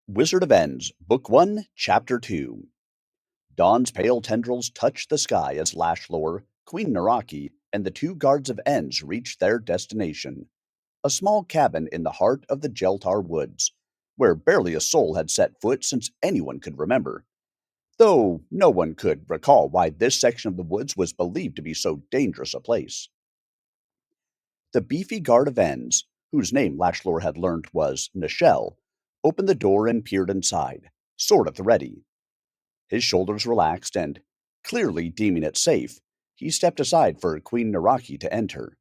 Wizard of Ends, Book 1, Chapter 2. Dawn's pale tendrils touched the sky as Lashlor, Queen Naraki, and the two guards of Ends reached their destination, a small cabin in the heart of the Jeltar woods, where barely a soul had set foot since anyone could remember, though no one could recall why this section of the woods was believed to be so dangerous a place. The beefy guard of Ends, whose name Lashlor had learned was Nichelle, opened the door and peered inside, sword at the ready. His shoulders relaxed, and, clearly deeming it safe, he stepped aside for Queen Naraki to enter.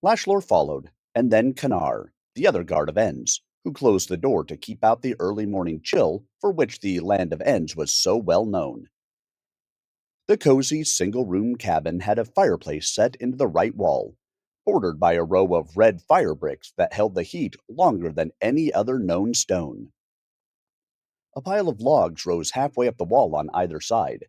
Lashlor followed, and then Kanar, the other guard of Ends, who closed the door to keep out the early morning chill for which the land of Ends was so well known. The cozy single-room cabin had a fireplace set into the right wall, bordered by a row of red fire bricks that held the heat longer than any other known stone. A pile of logs rose halfway up the wall on either side.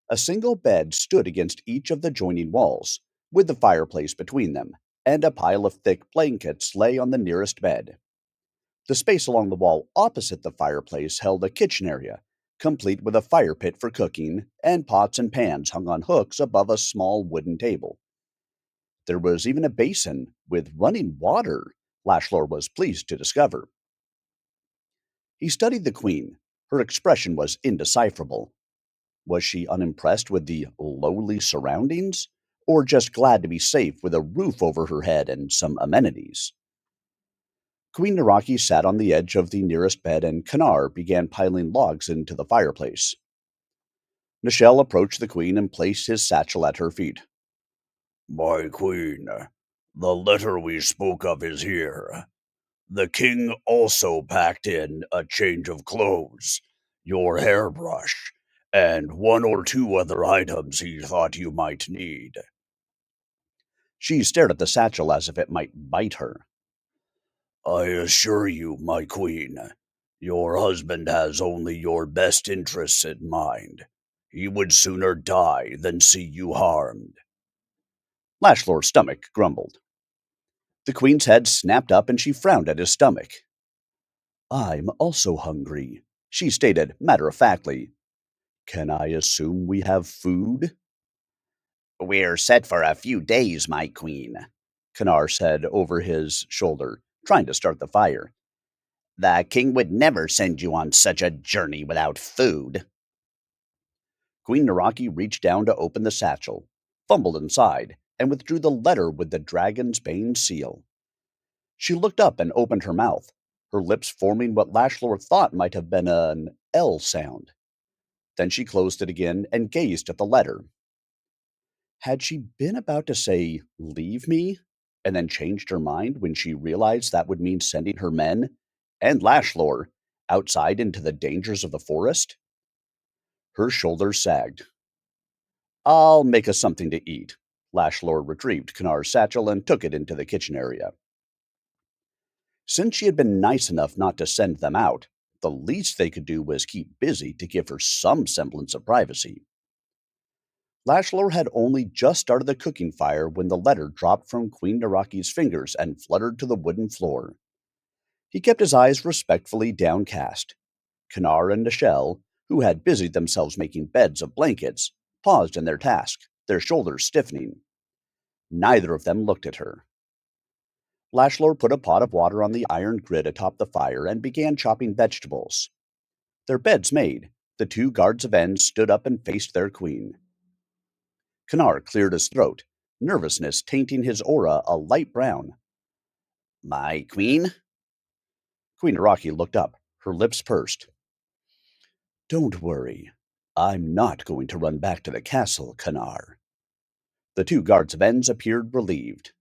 A single bed stood against each of the joining walls, with the fireplace between them, and a pile of thick blankets lay on the nearest bed. The space along the wall opposite the fireplace held a kitchen area, complete with a fire pit for cooking, and pots and pans hung on hooks above a small wooden table. There was even a basin with running water, Lashlor was pleased to discover. He studied the queen. Her expression was indecipherable. Was she unimpressed with the lowly surroundings, or just glad to be safe with a roof over her head and some amenities? Queen Naraki sat on the edge of the nearest bed, and Kanar began piling logs into the fireplace. Nichelle approached the queen and placed his satchel at her feet. My queen, the letter we spoke of is here. The king also packed in a change of clothes, your hairbrush, and one or two other items he thought you might need. She stared at the satchel as if it might bite her. I assure you, my queen, your husband has only your best interests in mind. He would sooner die than see you harmed. Lashlor's stomach grumbled. The queen's head snapped up and she frowned at his stomach. I'm also hungry, she stated matter-of-factly. Can I assume we have food? We're set for a few days, my queen, Kanar said over his shoulder, trying to start the fire. The king would never send you on such a journey without food. Queen Naraki reached down to open the satchel, fumbled inside, and withdrew the letter with the dragon's bane seal. She looked up and opened her mouth, her lips forming what Lashlor thought might have been an L sound. Then she closed it again and gazed at the letter. Had she been about to say, "Leave me," and then changed her mind when she realized that would mean sending her men, and Lashlor, outside into the dangers of the forest? Her shoulders sagged. I'll make us something to eat. Lashlor retrieved Kanar's satchel and took it into the kitchen area. Since she had been nice enough not to send them out, the least they could do was keep busy to give her some semblance of privacy. Lashlor had only just started the cooking fire when the letter dropped from Queen Naraki's fingers and fluttered to the wooden floor. He kept his eyes respectfully downcast. Kanar and Nichelle, who had busied themselves making beds of blankets, paused in their task, their shoulders stiffening. Neither of them looked at her. Lashlor put a pot of water on the iron grid atop the fire and began chopping vegetables. Their beds made, the two guards of Ends stood up and faced their queen. Kanar cleared his throat, nervousness tainting his aura a light brown. My queen? Queen Araki looked up, her lips pursed. Don't worry. I'm not going to run back to the castle, Kanar. The two guards of Ends appeared relieved.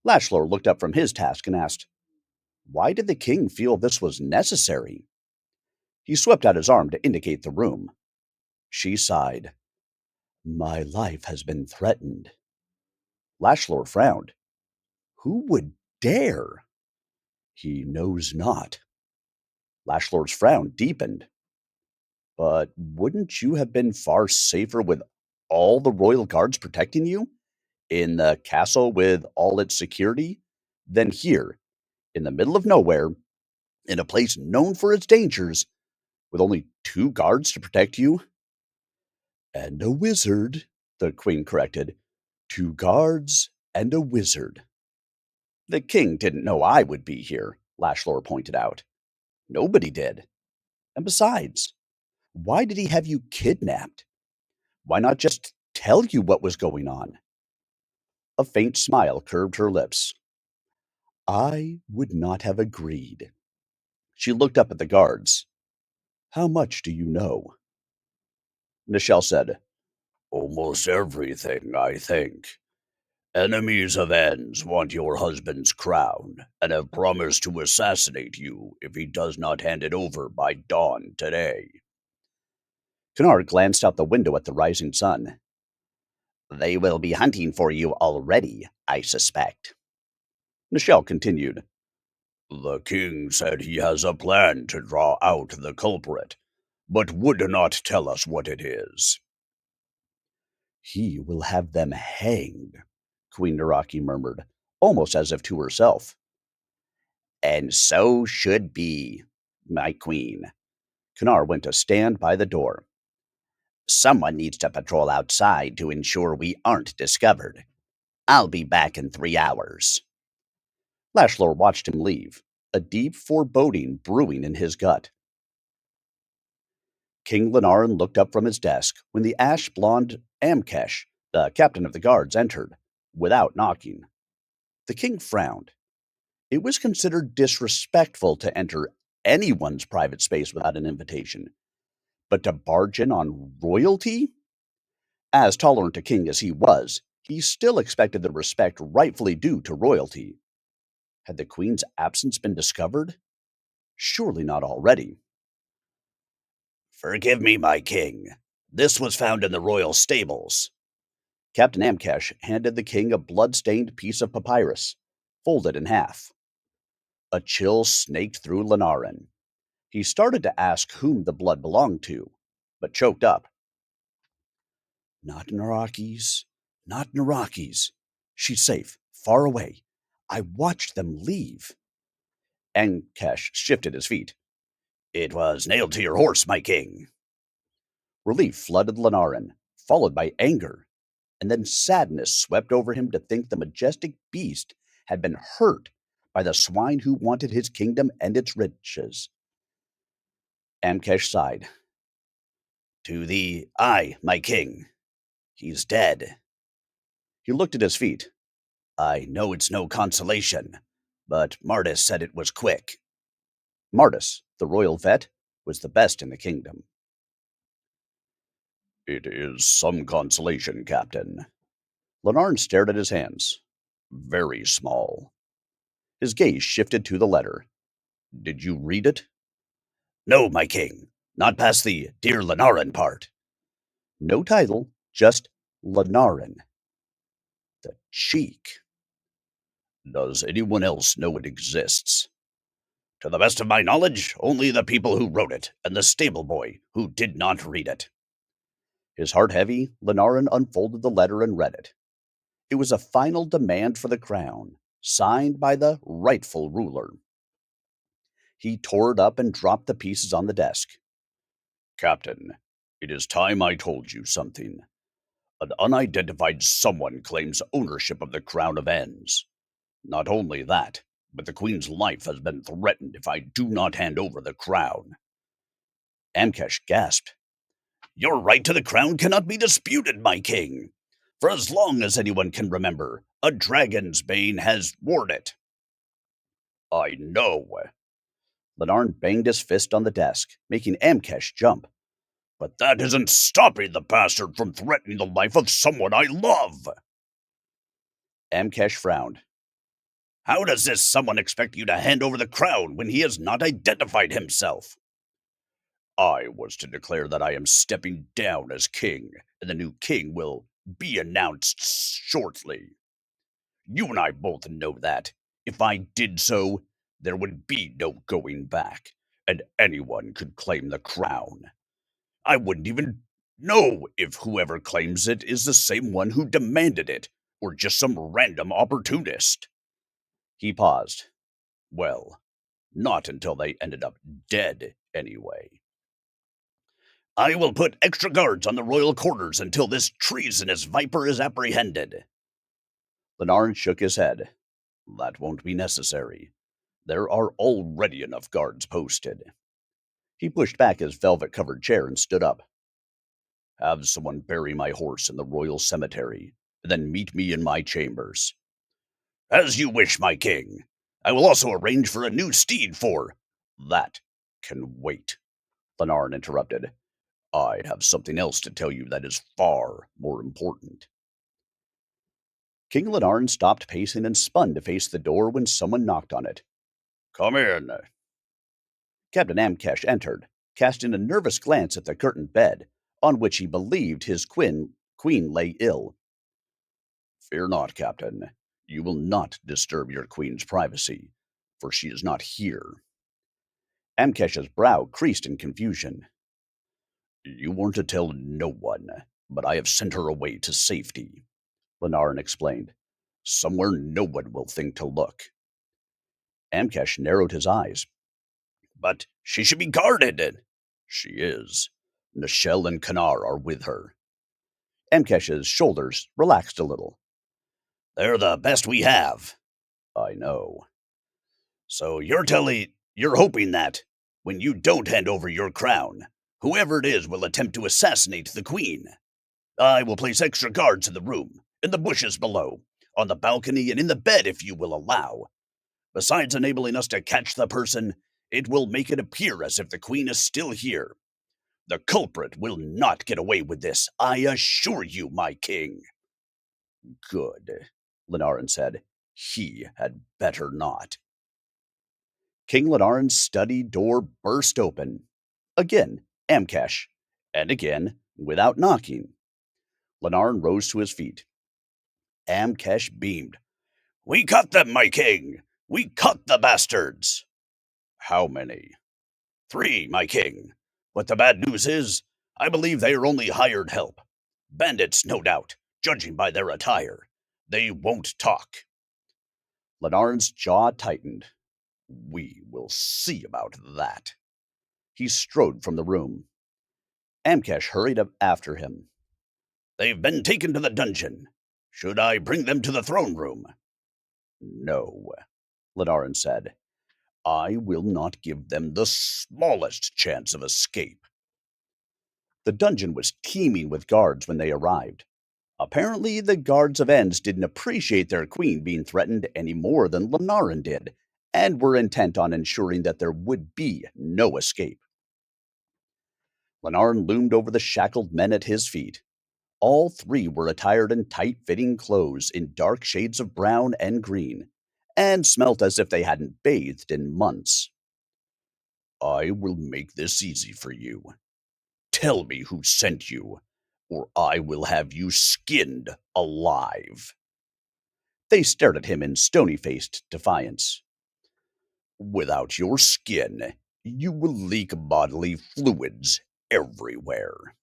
Lashlor looked up from his task and asked, why did the king feel this was necessary? He swept out his arm to indicate the room. She sighed. My life has been threatened. Lashlor frowned. Who would dare? He knows not. Lashlor's frown deepened. But wouldn't you have been far safer with all the royal guards protecting you, in the castle with all its security, than here, in the middle of nowhere, in a place known for its dangers, with only 2 guards to protect you? And a wizard, the queen corrected. 2 guards and a wizard. The king didn't know I would be here, Lashlor pointed out. Nobody did. And besides, why did he have you kidnapped? Why not just tell you what was going on? A faint smile curved her lips. I would not have agreed. She looked up at the guards. How much do you know? Nichelle said, Almost everything, I think. Enemies of En's want your husband's crown and have promised to assassinate you if he does not hand it over by dawn today. Kennard glanced out the window at the rising sun. They will be hunting for you already, I suspect. Nichelle continued. The king said he has a plan to draw out the culprit, but would not tell us what it is. He will have them hanged, Queen Naraki murmured, almost as if to herself. And so should be, my queen. Kennard went to stand by the door. Someone needs to patrol outside to ensure we aren't discovered. I'll be back in 3 hours. Lashlor watched him leave, a deep foreboding brewing in his gut. King Lenarin looked up from his desk when the ash-blonde Amkesh, the captain of the guards, entered, without knocking. The king frowned. It was considered disrespectful to enter anyone's private space without an invitation, but to barge in on royalty? As tolerant a king as he was, he still expected the respect rightfully due to royalty. Had the queen's absence been discovered? Surely not already. Forgive me, my king. This was found in the royal stables. Captain Amkesh handed the king a blood-stained piece of papyrus, folded in half. A chill snaked through Lenarin. He started to ask whom the blood belonged to, but choked up. Not Naraki's. Not Naraki's. She's safe, far away. I watched them leave. Amkesh shifted his feet. It was nailed to your horse, my king. Relief flooded Lenarin, followed by anger, and then sadness swept over him to think the majestic beast had been hurt by the swine who wanted his kingdom and its riches. Amkesh sighed. To the eye, my king. He's dead. He looked at his feet. I know it's no consolation, but Martis said it was quick. Martis, the royal vet, was the best in the kingdom. It is some consolation, Captain. Lenarin stared at his hands. Very small. His gaze shifted to the letter. Did you read it? No, my king. Not past the Dear Lenarin part. No title, just Lenarin. The cheek. Does anyone else know it exists? To the best of my knowledge, only the people who wrote it and the stable boy who did not read it. His heart heavy, Lenarin unfolded the letter and read it. It was a final demand for the crown, signed by the rightful ruler. He tore it up and dropped the pieces on the desk. Captain, it is time I told you something. An unidentified someone claims ownership of the crown of Enns. Not only that, but the queen's life has been threatened if I do not hand over the crown. Amkesh gasped. Your right to the crown cannot be disputed, my king. For as long as anyone can remember, a dragon's bane has worn it. I know. Lenarin banged his fist on the desk, making Amkesh jump. But that isn't stopping the bastard from threatening the life of someone I love. Amkesh frowned. How does this someone expect you to hand over the crown when he has not identified himself? I was to declare that I am stepping down as king, and the new king will be announced shortly. You and I both know that. If I did so, there would be no going back, and anyone could claim the crown. I wouldn't even know if whoever claims it is the same one who demanded it, or just some random opportunist. He paused. Well, Not until they ended up dead, anyway. I will put extra guards on the royal quarters until this treasonous viper is apprehended. Lenarin shook his head. That won't be necessary. There are already enough guards posted. He pushed back his velvet-covered chair and stood up. Have someone bury my horse in the royal cemetery, and then meet me in my chambers. As you wish, my king. I will also arrange for a new steed for... That can wait, Lenarin interrupted. I have something else to tell you that is far more important. King Lenarin stopped pacing and spun to face the door when someone knocked on it. Come in. Captain Amkesh entered, casting a nervous glance at the curtained bed, on which he believed his queen lay ill. Fear not, Captain. You will not disturb your queen's privacy, for she is not here. Amkesh's brow creased in confusion. You weren't to tell no one, but I have sent her away to safety, Lenarin explained. Somewhere no one will think to look. Amkesh narrowed his eyes. But she should be guarded. She is. Nichelle and Kanar are with her. Amkesh's shoulders relaxed a little. They're the best we have. I know. So you're hoping that, when you don't hand over your crown, whoever it is will attempt to assassinate the queen. I will place extra guards in the room, in the bushes below, on the balcony, and in the bed if you will allow. Besides enabling us to catch the person, it will make it appear as if the queen is still here. The culprit will not get away with this, I assure you, my king. Good, Lenarin said. He had better not. King Lenarin's study door burst open. Again, Amkesh. And again, without knocking. Lenarin rose to his feet. Amkesh beamed. We caught them, my king! We caught the bastards! How many? 3, my king. But the bad news is, I believe they are only hired help. Bandits, no doubt, judging by their attire. They won't talk. Lenarin's jaw tightened. We will see about that. He strode from the room. Amkesh hurried up after him. They've been taken to the dungeon. Should I bring them to the throne room? No, Lenarin said. I will not give them the smallest chance of escape. The dungeon was teeming with guards when they arrived. Apparently, the guards of Enns didn't appreciate their queen being threatened any more than Lenarin did, and were intent on ensuring that there would be no escape. Lenarin loomed over the shackled men at his feet. All 3 were attired in tight-fitting clothes in dark shades of brown and green, and smelt as if they hadn't bathed in months. I will make this easy for you. Tell me who sent you, or I will have you skinned alive. They stared at him in stony-faced defiance. Without your skin, you will leak bodily fluids everywhere,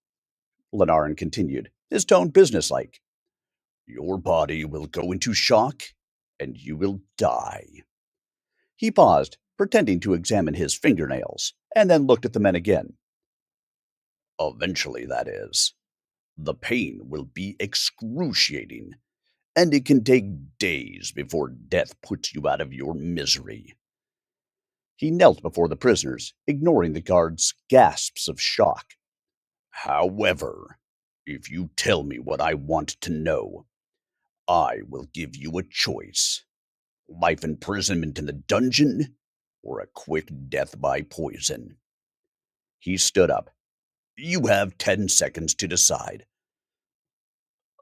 Lenarin continued, his tone businesslike. Your body will go into shock, and you will die. He paused, pretending to examine his fingernails, and then looked at the men again. Eventually, that is. The pain will be excruciating, and it can take days before death puts you out of your misery. He knelt before the prisoners, ignoring the guards' gasps of shock. However, if you tell me what I want to know, I will give you a choice. Life imprisonment in the dungeon, or a quick death by poison. He stood up. You have 10 seconds to decide.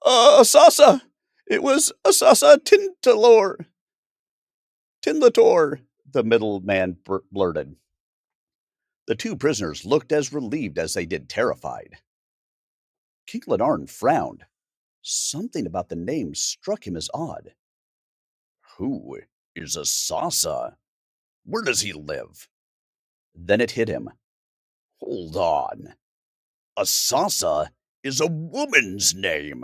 Asasa! It was Asasa Tinlator, the middle man blurted. The 2 prisoners looked as relieved as they did terrified. King Lenarin frowned. Something about the name struck him as odd. Who is Asasa? Where does he live? Then it hit him. Hold on. Asasa is a woman's name.